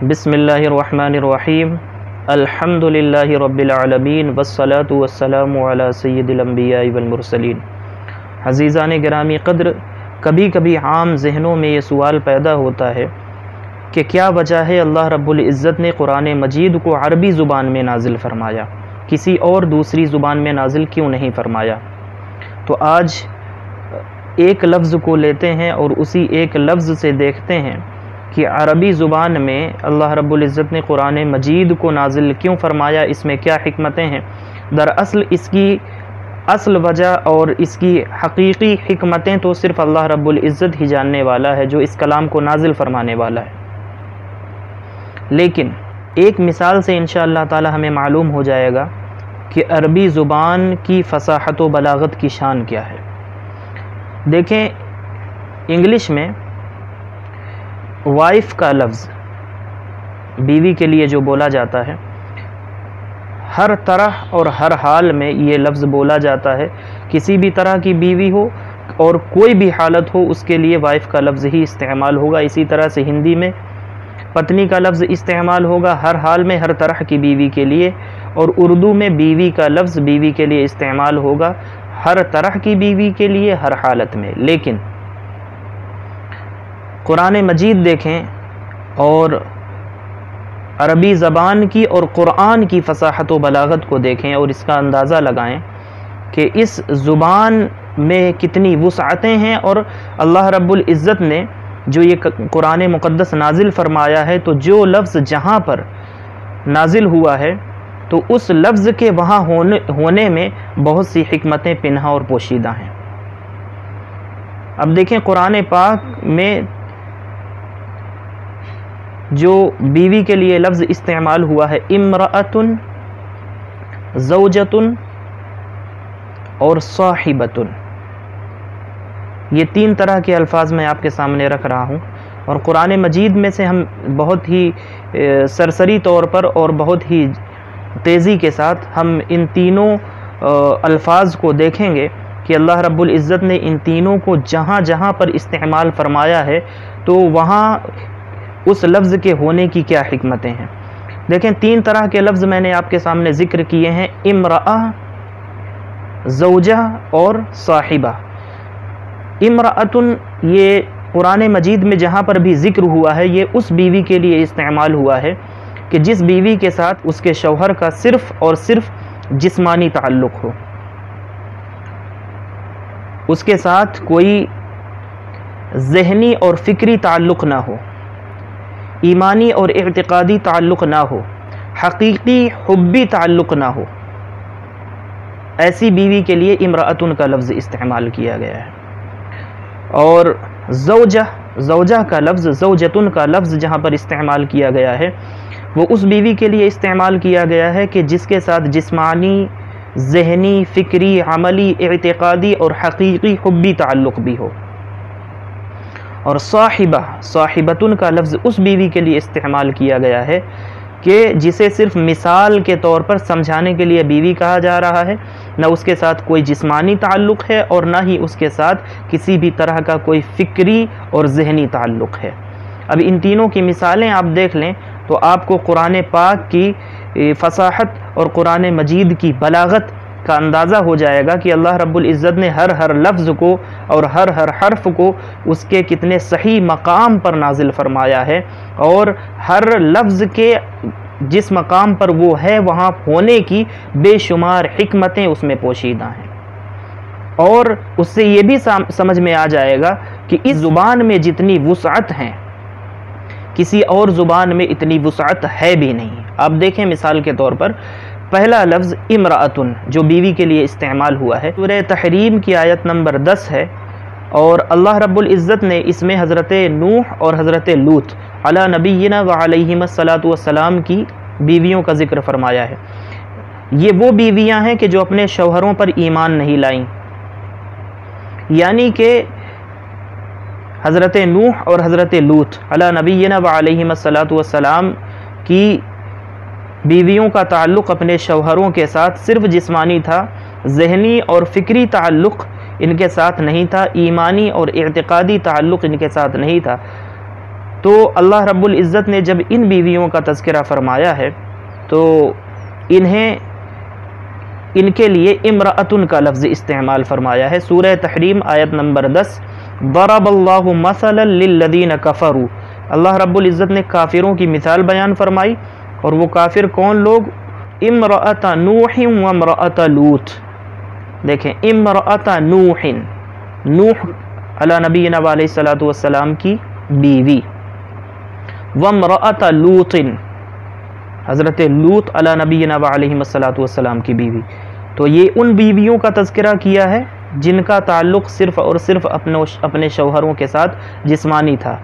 بسم اللہ الرحمن الرحیم الحمد للہ رب العالمین والصلاة والسلام علی سید الانبیاء والمرسلین۔ عزیزان گرامی قدر، کبھی کبھی عام ذہنوں میں یہ سوال پیدا ہوتا ہے کہ کیا وجہ ہے اللہ رب العزت نے قرآن مجید کو عربی زبان میں نازل فرمایا، کسی اور دوسری زبان میں نازل کیوں نہیں فرمایا؟ تو آج ایک لفظ کو لیتے ہیں اور اسی ایک لفظ سے دیکھتے ہیں کہ عربی زبان میں اللہ رب العزت نے قرآن مجید کو نازل کیوں فرمایا، اس میں کیا حکمتیں ہیں۔ دراصل اس کی اصل وجہ اور اس کی حقیقی حکمتیں تو صرف اللہ رب العزت ہی جاننے والا ہے، جو اس کلام کو نازل فرمانے والا ہے۔ لیکن ایک مثال سے انشاءاللہ تعالی ہمیں معلوم ہو جائے گا کہ عربی زبان کی فصاحت و بلاغت کی شان کیا ہے۔ دیکھیں، انگلش میں وائف کا لفظ بیوی کے لیے جو بولا جاتا ہے، ہر طرح اور ہر حال میں یہ لفظ بولا جاتا ہے۔ کسی بھی طرح کی بیوی ہو اور کوئی بھی حالت ہو، اس کے لیے وائف کا لفظ ہی استعمال ہوگا۔ اسی طرح سے ہندی میں پتنی کا لفظ استعمال ہوگا ہر حال میں ہر طرح کی بیوی کے لیے، اور اردو میں بیوی کا لفظ بیوی کے لیے استعمال ہوگا ہر طرح کی بیوی کے لیے ہر حالت میں۔ لیکن قرآن مجید دیکھیں اور عربی زبان کی اور قرآن کی فصاحت و بلاغت کو دیکھیں اور اس کا اندازہ لگائیں کہ اس زبان میں کتنی وسعتیں ہیں، اور اللہ رب العزت نے جو یہ قرآن مقدس نازل فرمایا ہے، تو جو لفظ جہاں پر نازل ہوا ہے تو اس لفظ کے وہاں ہونے میں بہت سی حکمتیں پنہاں اور پوشیدہ ہیں۔ اب دیکھیں، قرآن پاک میں جو بیوی کے لیے لفظ استعمال ہوا ہے، امرأۃن، زوجۃن اور صاحبۃن، یہ تین طرح کے الفاظ میں آپ کے سامنے رکھ رہا ہوں، اور قرآن مجید میں سے ہم بہت ہی سرسری طور پر اور بہت ہی تیزی کے ساتھ ہم ان تینوں الفاظ کو دیکھیں گے کہ اللہ رب العزت نے ان تینوں کو جہاں جہاں پر استعمال فرمایا ہے تو وہاں اس لفظ کے ہونے کی کیا حکمتیں ہیں۔ دیکھیں، تین طرح کے لفظ میں نے آپ کے سامنے ذکر کیے ہیں، امرأہ، زوجہ اور صاحبہ۔ امرأۃن، یہ قرآن مجید میں جہاں پر بھی ذکر ہوا ہے، یہ اس بیوی کے لیے استعمال ہوا ہے کہ جس بیوی کے ساتھ اس کے شوہر کا صرف اور صرف جسمانی تعلق ہو، اس کے ساتھ کوئی ذہنی اور فکری تعلق نہ ہو، ایمانی اور اعتقادی تعلق نہ ہو، حقیقی حبی تعلق نہ ہو، ایسی بیوی کے لیے امرأۃن کا لفظ استعمال کیا گیا ہے۔ اور زوجہ کا لفظ، زوجۃن کا لفظ جہاں پر استعمال کیا گیا ہے وہ اس بیوی کے لیے استعمال کیا گیا ہے کہ جس کے ساتھ جسمانی، ذہنی، فکری، عملی، اعتقادی اور حقیقی حبی تعلق بھی ہو۔ اور صاحبۃن کا لفظ اس بیوی کے لیے استعمال کیا گیا ہے کہ جسے صرف مثال کے طور پر سمجھانے کے لیے بیوی کہا جا رہا ہے، نہ اس کے ساتھ کوئی جسمانی تعلق ہے اور نہ ہی اس کے ساتھ کسی بھی طرح کا کوئی فکری اور ذہنی تعلق ہے۔ اب ان تینوں کی مثالیں آپ دیکھ لیں تو آپ کو قرآن پاک کی فصاحت اور قرآن مجید کی بلاغت کا اندازہ ہو جائے گا کہ اللہ رب العزت نے ہر لفظ کو اور ہر حرف کو اس کے کتنے صحیح مقام پر نازل فرمایا ہے، اور ہر لفظ کے جس مقام پر وہ ہے وہاں ہونے کی بے شمار حکمتیں اس میں پوشیدہ ہیں۔ اور اس سے یہ بھی سمجھ میں آ جائے گا کہ اس زبان میں جتنی وسعت ہیں کسی اور زبان میں اتنی وسعت ہے بھی نہیں۔ آپ دیکھیں، مثال کے طور پر پہلا لفظ امرأۃن جو بیوی کے لیے استعمال ہوا ہے، سورہ تحریم کی آیت نمبر 10 ہے، اور اللہ رب العزت نے اس میں حضرت نوح اور حضرت لوط علی نبینا و علیہم الصلاۃ والسلام کی بیویوں کا ذکر فرمایا ہے۔ یہ وہ بیویاں ہیں کہ جو اپنے شوہروں پر ایمان نہیں لائیں، یعنی کہ حضرت نوح اور حضرت لوط علی نبینا و علیہم الصلاۃ والسلام کی بیویوں کا تعلق اپنے شوہروں کے ساتھ صرف جسمانی تھا، ذہنی اور فکری تعلق ان کے ساتھ نہیں تھا، ایمانی اور اعتقادی تعلق ان کے ساتھ نہیں تھا۔ تو اللہ رب العزت نے جب ان بیویوں کا تذکرہ فرمایا ہے تو ان کے لیے امرأتن کا لفظ استعمال فرمایا ہے۔ سورہ تحریم آیت نمبر 10، ضرب اللہ مثلا للذین کفروا، اللہ رب العزت نے کافروں کی مثال بیان فرمائی، اور وہ کافر کون لوگ؟ امرأۃ نوح و امرأۃ لوط۔ دیکھیں، امرأۃ نوح، نوح علی نبینا علیہ الصلوۃ والسلام کی بیوی، وامرأۃ لوط، حضرت لوط علی نبینا علیہ الصلوۃ والسلام کی بیوی۔ تو یہ ان بیویوں کا تذکرہ کیا ہے جن کا تعلق صرف اور صرف اپنے شوہروں کے ساتھ جسمانی تھا،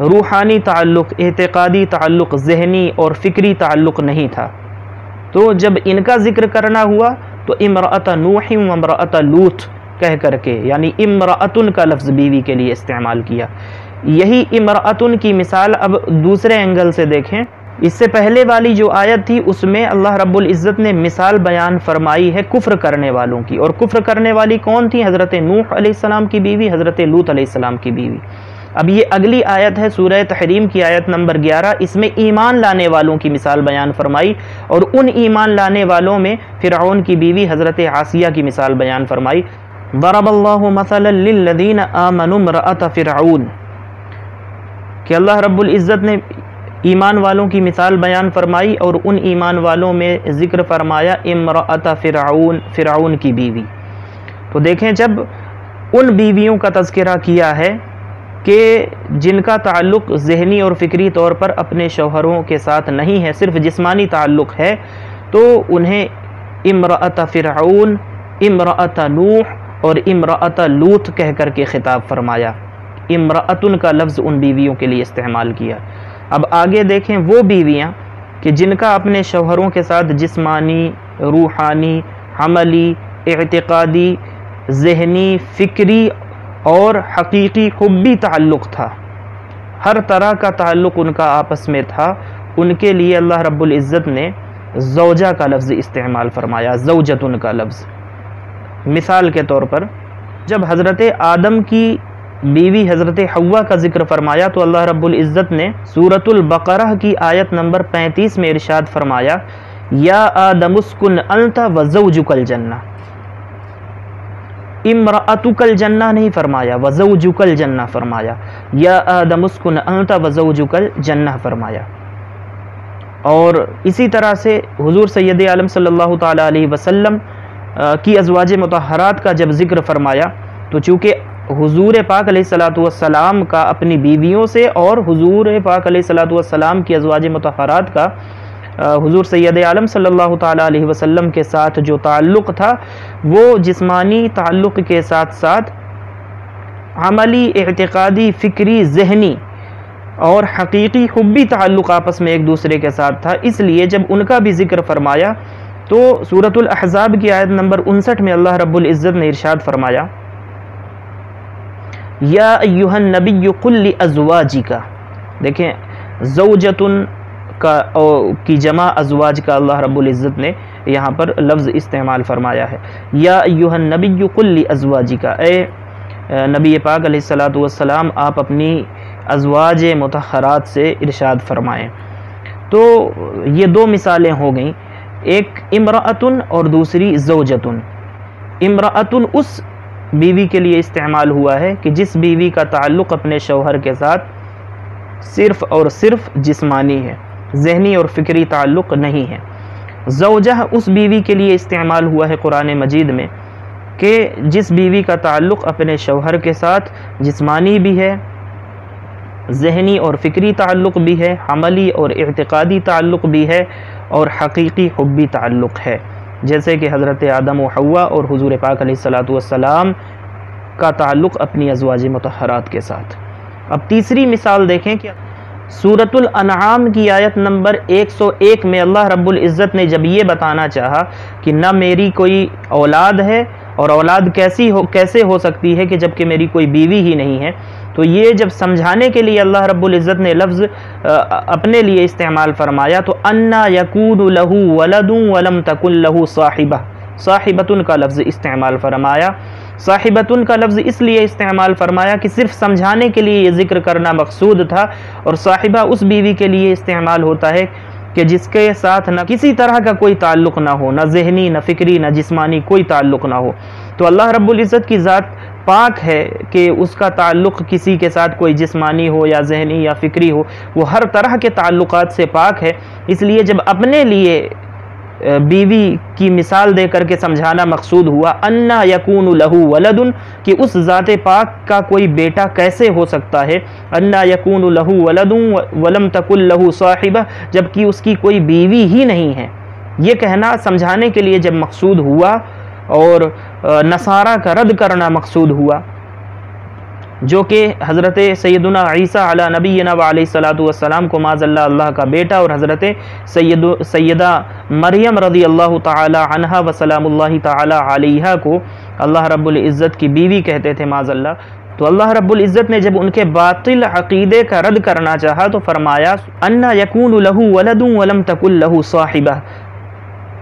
روحانی تعلق، اعتقادی تعلق، ذہنی اور فکری تعلق نہیں تھا۔ تو جب ان کا ذکر کرنا ہوا تو امرأۃ نوح و امرأۃ لوط کہہ کر کے، یعنی امرأتن کا لفظ بیوی کے لیے استعمال کیا۔ یہی امرأتن کی مثال اب دوسرے اینگل سے دیکھیں۔ اس سے پہلے والی جو آیت تھی اس میں اللہ رب العزت نے مثال بیان فرمائی ہے کفر کرنے والوں کی، اور کفر کرنے والی کون تھی؟ حضرت نوح علیہ السلام کی بیوی، حضرت لوط علیہ السلام کی بیوی۔ اب یہ اگلی آیت ہے سورہ تحریم کی آیت نمبر 11، اس میں ایمان لانے والوں کی مثال بیان فرمائی، اور ان ایمان لانے والوں میں فرعون کی بیوی حضرت عاصیہ کی مثال بیان فرمائی۔ ضرب اللہ مثلا للذین آمنوا امرأۃ فرعون، کہ اللہ رب العزت نے ایمان والوں کی مثال بیان فرمائی، اور ان ایمان والوں میں ذکر فرمایا امرأۃ فرعون، فرعون کی بیوی۔ تو دیکھیں، جب ان بیویوں کا تذکرہ کیا ہے کہ جن کا تعلق ذہنی اور فکری طور پر اپنے شوہروں کے ساتھ نہیں ہے، صرف جسمانی تعلق ہے، تو انہیں امرأۃ فرعون، امرأۃ نوح اور امرأۃ لوط کہہ کر کے خطاب فرمایا۔ امرأتن کا لفظ ان بیویوں کے لیے استعمال کیا۔ اب آگے دیکھیں وہ بیویاں کہ جن کا اپنے شوہروں کے ساتھ جسمانی، روحانی، عملی، اعتقادی، ذہنی، فکری اور حقیقی حبی تعلق تھا، ہر طرح کا تعلق ان کا آپس میں تھا، ان کے لیے اللہ رب العزت نے زوجہ کا لفظ استعمال فرمایا، زوجتن کا لفظ۔ مثال کے طور پر جب حضرت آدم کی بیوی حضرت حوا کا ذکر فرمایا تو اللہ رب العزت نے سورۃ البقرہ کی آیت نمبر 35 میں ارشاد فرمایا، یا آدم اسکن انت وزوجک الجنہ، امرأتک الجنہ نہیں فرمایا، وزوجک الجنہ فرمایا، یا آدم اسکن انت وزوجک الجنہ فرمایا۔ اور اسی طرح سے حضور سید عالم صلی اللہ تعالی علیہ وسلم کی ازواج مطہرات کا جب ذکر فرمایا تو چونکہ حضور پاک علیہ الصلوۃ والسلام کا اپنی بیویوں سے اور حضور پاک علیہ الصلوۃ والسلام کی ازواج مطہرات کا حضور سید عالم صلی اللہ تعالی علیہ وسلم کے ساتھ جو تعلق تھا وہ جسمانی تعلق کے ساتھ ساتھ عملی، اعتقادی، فکری، ذہنی اور حقیقی حبی تعلق آپس میں ایک دوسرے کے ساتھ تھا، اس لیے جب ان کا بھی ذکر فرمایا تو سورۃ الاحزاب کی آیت نمبر 59 میں اللہ رب العزت نے ارشاد فرمایا، یا ایھا النبی قل لازواجک، دیکھیں زوجتن کی جمع ازواج کا اللہ رب العزت نے یہاں پر لفظ استعمال فرمایا ہے، یا ایھا النبی قل لازواجک، اے نبی پاک علیہ الصلوۃ والسلام آپ اپنی ازواج مطہرات سے ارشاد فرمائیں۔ تو یہ دو مثالیں ہو گئیں، ایک امرأتن اور دوسری زوجتن۔ امرأتن اس بیوی کے لیے استعمال ہوا ہے کہ جس بیوی کا تعلق اپنے شوہر کے ساتھ صرف اور صرف جسمانی ہے، ذہنی اور فکری تعلق نہیں ہے۔ زوجہ اس بیوی کے لیے استعمال ہوا ہے قرآن مجید میں کہ جس بیوی کا تعلق اپنے شوہر کے ساتھ جسمانی بھی ہے، ذہنی اور فکری تعلق بھی ہے، عملی اور اعتقادی تعلق بھی ہے، اور حقیقی حبی تعلق ہے، جیسے کہ حضرت آدم و حوا اور حضور پاک علیہ الصلوۃ والسلام کا تعلق اپنی ازواج مطہرات کے ساتھ۔ اب تیسری مثال دیکھیں کہ سورۃ الانعام کی آیت نمبر 101 میں اللہ رب العزت نے جب یہ بتانا چاہا کہ نہ میری کوئی اولاد ہے اور اولاد کیسے ہو سکتی ہے کہ جبکہ میری کوئی بیوی ہی نہیں ہے، تو یہ جب سمجھانے کے لیے اللہ رب العزت نے لفظ اپنے لیے استعمال فرمایا تو انا یکون لہ ولد ولم تکن لہ صاحبہ، صاحبۃ کا لفظ استعمال فرمایا۔ صاحبتن کا لفظ اس لیے استعمال فرمایا کہ صرف سمجھانے کے لیے یہ ذکر کرنا مقصود تھا، اور صاحبہ اس بیوی کے لیے استعمال ہوتا ہے کہ جس کے ساتھ نہ کسی طرح کا کوئی تعلق نہ ہو، نہ ذہنی نہ فکری نہ جسمانی کوئی تعلق نہ ہو۔ تو اللہ رب العزت کی ذات پاک ہے کہ اس کا تعلق کسی کے ساتھ کوئی جسمانی ہو یا ذہنی یا فکری ہو، وہ ہر طرح کے تعلقات سے پاک ہے۔ اس لیے جب اپنے لیے بیوی کی مثال دے کر کے سمجھانا مقصود ہوا، انا یکون لہ ولد، کہ اس ذات پاک کا کوئی بیٹا کیسے ہو سکتا ہے، انا یکون لہ ولد ولم تکن لہ صاحبہ، جبکہ اس کی کوئی بیوی ہی نہیں ہے۔ یہ کہنا سمجھانے کے لیے جب مقصود ہوا اور نصارہ کا رد کرنا مقصود ہوا، جو کہ حضرت سیدنا عیسیٰ علی نبینا علیہ الصلاۃ والسلام کو معاذ اللہ اللہ کا بیٹا، اور حضرت سیدہ مریم رضی اللہ تعالی عنہا وسلام اللہ تعالی علیہا کو اللہ رب العزت کی بیوی کہتے تھے معاذ اللہ۔ تو اللہ رب العزت نے جب ان کے باطل عقیدے کا رد کرنا چاہا تو فرمایا انا یکون لہ ولد ولم تکن لہ صاحبہ،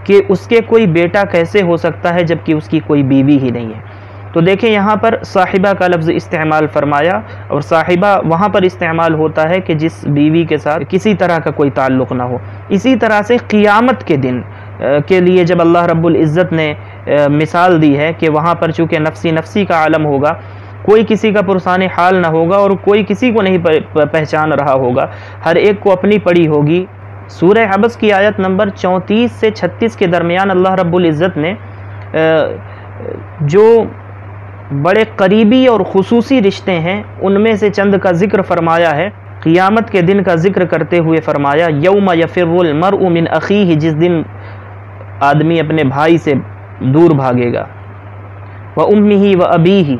کہ اس کے کوئی بیٹا کیسے ہو سکتا ہے جبکہ اس کی کوئی بیوی ہی نہیں ہے۔ تو دیکھیں یہاں پر صاحبہ کا لفظ استعمال فرمایا، اور صاحبہ وہاں پر استعمال ہوتا ہے کہ جس بیوی کے ساتھ کسی طرح کا کوئی تعلق نہ ہو۔ اسی طرح سے قیامت کے دن کے لیے جب اللہ رب العزت نے مثال دی ہے کہ وہاں پر چونکہ نفسی نفسی کا عالم ہوگا، کوئی کسی کا پرسان حال نہ ہوگا اور کوئی کسی کو نہیں پہچان رہا ہوگا، ہر ایک کو اپنی پڑی ہوگی۔ سورہ عبس کی آیت نمبر 34 سے 36 کے درمیان اللہ رب العزت نے جو بڑے قریبی اور خصوصی رشتے ہیں ان میں سے چند کا ذکر فرمایا ہے۔ قیامت کے دن کا ذکر کرتے ہوئے فرمایا یوم یفر المرء من اخیہ، جس دن آدمی اپنے بھائی سے دور بھاگے گا، وامہ وابیہ،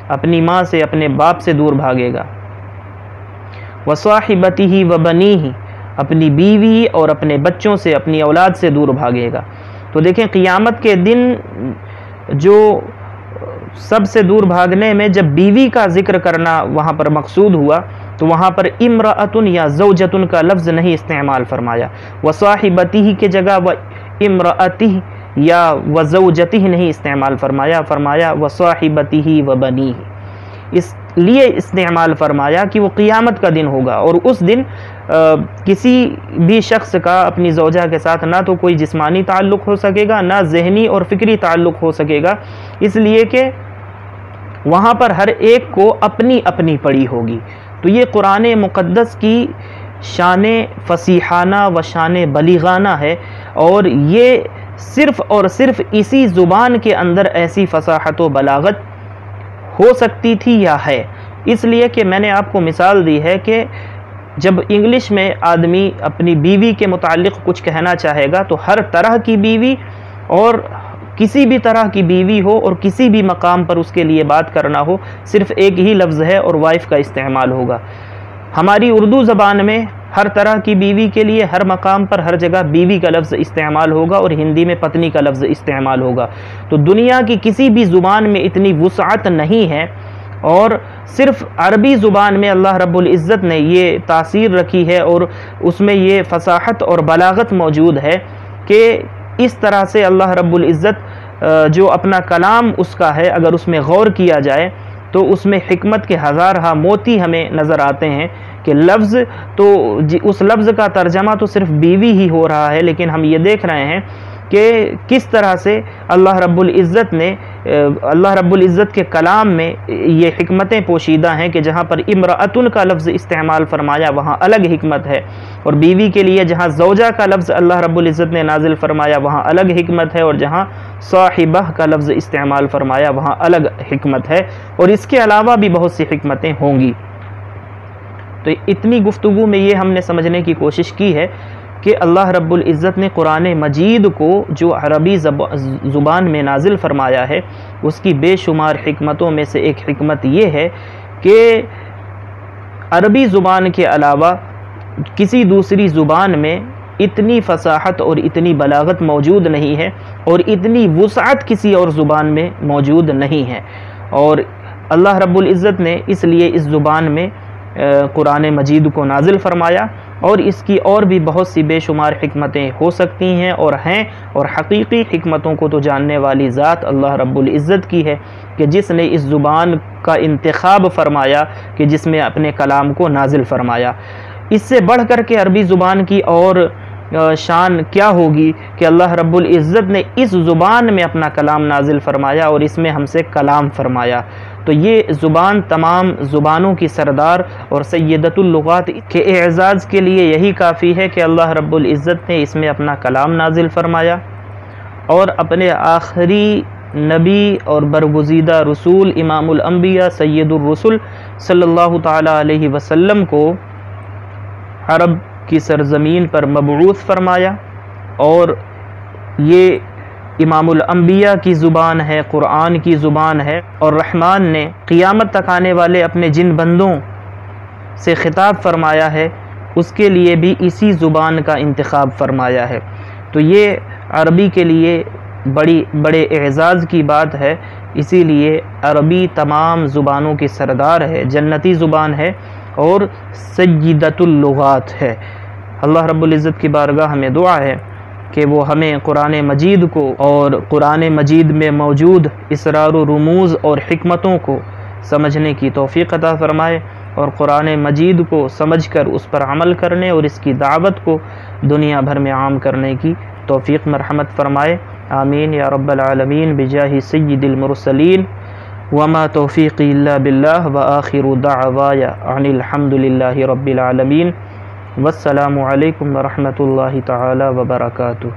اپنی ماں سے اپنے باپ سے دور بھاگے گا، وصاحبتہ وبنیہ، اپنی بیوی اور اپنے بچوں سے اپنی اولاد سے دور بھاگے گا۔ تو دیکھیں قیامت کے دن جو سب سے دور بھاگنے میں جب بیوی کا ذکر کرنا وہاں پر مقصود ہوا تو وہاں پر امرأتن یا زوجتن کا لفظ نہیں استعمال فرمایا، وصاحبتہ کی جگہ امرأتہ یا وزوجتہ نہیں استعمال فرمایا، فرمایا وصاحبتہ وبنیہ، اس لیے استعمال فرمایا کہ وہ قیامت کا دن ہوگا، اور اس دن کسی بھی شخص کا اپنی زوجہ کے ساتھ نہ تو کوئی جسمانی تعلق ہو سکے گا، نہ ذہنی اور فکری تعلق ہو سکے گا، اس لیے کہ وہاں پر ہر ایک کو اپنی اپنی پڑی ہوگی۔ تو یہ قرآن مقدس کی شان فصیحانہ و شان بلیغانہ ہے، اور یہ صرف اور صرف اسی زبان کے اندر ایسی فصاحت و بلاغت ہو سکتی تھی یا ہے، اس لیے کہ میں نے آپ کو مثال دی ہے کہ جب انگلش میں آدمی اپنی بیوی کے متعلق کچھ کہنا چاہے گا تو ہر طرح کی بیوی اور کسی بھی طرح کی بیوی ہو اور کسی بھی مقام پر اس کے لیے بات کرنا ہو، صرف ایک ہی لفظ ہے اور وائف کا استعمال ہوگا۔ ہماری اردو زبان میں ہر طرح کی بیوی کے لیے ہر مقام پر ہر جگہ بیوی کا لفظ استعمال ہوگا، اور ہندی میں پتنی کا لفظ استعمال ہوگا۔ تو دنیا کی کسی بھی زبان میں اتنی وسعت نہیں ہے، اور صرف عربی زبان میں اللہ رب العزت نے یہ تاثیر رکھی ہے اور اس میں یہ فصاحت اور بلاغت موجود ہے کہ اس طرح سے اللہ رب العزت جو اپنا کلام اس کا ہے، اگر اس میں غور کیا جائے تو اس میں حکمت کے ہزارہا موتی ہمیں نظر آتے ہیں کہ لفظ تو اس لفظ کا ترجمہ تو صرف بیوی ہی ہو رہا ہے، لیکن ہم یہ دیکھ رہے ہیں کہ کس طرح سے اللہ رب العزت کے کلام میں یہ حکمتیں پوشیدہ ہیں کہ جہاں پر امرأتن کا لفظ استعمال فرمایا وہاں الگ حکمت ہے، اور بیوی کے لیے جہاں زوجہ کا لفظ اللہ رب العزت نے نازل فرمایا وہاں الگ حکمت ہے، اور جہاں صاحبہ کا لفظ استعمال فرمایا وہاں الگ حکمت ہے، اور اس کے علاوہ بھی بہت سی حکمتیں ہوں گی۔ تو اتنی گفتگو میں یہ ہم نے سمجھنے کی کوشش کی ہے کہ اللہ رب العزت نے قرآن مجید کو جو عربی زبان میں نازل فرمایا ہے اس کی بے شمار حکمتوں میں سے ایک حکمت یہ ہے کہ عربی زبان کے علاوہ کسی دوسری زبان میں اتنی فصاحت اور اتنی بلاغت موجود نہیں ہے، اور اتنی وسعت کسی اور زبان میں موجود نہیں ہے، اور اللہ رب العزت نے اس لیے اس زبان میں قرآن مجید کو نازل فرمایا، اور اس کی اور بھی بہت سی بے شمار حکمتیں ہو سکتی ہیں اور حقیقی حکمتوں کو تو جاننے والی ذات اللہ رب العزت کی ہے کہ جس نے اس زبان کا انتخاب فرمایا کہ جس میں اپنے کلام کو نازل فرمایا۔ اس سے بڑھ کر کے عربی زبان کی اور شان کیا ہوگی کہ اللہ رب العزت نے اس زبان میں اپنا کلام نازل فرمایا اور اس میں ہم سے کلام فرمایا۔ تو یہ زبان تمام زبانوں کی سردار اور سیدۃ اللغات کے اعزاز کے لیے یہی کافی ہے کہ اللہ رب العزت نے اس میں اپنا کلام نازل فرمایا اور اپنے آخری نبی اور برگزیدہ رسول امام الانبیاء سید الرسل صلی اللہ تعالی علیہ وسلم کو عرب کی سرزمین پر مبعوث فرمایا، اور یہ امام الانبیاء کی زبان ہے، قرآن کی زبان ہے، اور رحمان نے قیامت تک آنے والے اپنے جن بندوں سے خطاب فرمایا ہے اس کے لیے بھی اسی زبان کا انتخاب فرمایا ہے۔ تو یہ عربی کے لیے بڑے اعزاز کی بات ہے، اسی لیے عربی تمام زبانوں کی سردار ہے، جنتی زبان ہے اور سیدۃ اللغات ہے۔ اللہ رب العزت کی بارگاہ ہمیں دعا ہے کہ وہ ہمیں قرآن مجید کو اور قرآن مجید میں موجود اسرار و رموز اور حکمتوں کو سمجھنے کی توفیق عطا فرمائے، اور قرآن مجید کو سمجھ کر اس پر عمل کرنے اور اس کی دعوت کو دنیا بھر میں عام کرنے کی توفیق مرحمت فرمائے۔ آمین یا رب العالمین بجاہ سید المرسلین، وما توفیقی الا باللہ، وآخر دعوایا ان الحمد للہ رب العالمین، والسلام علیکم ورحمۃ اللہ تعالی وبرکاتہ۔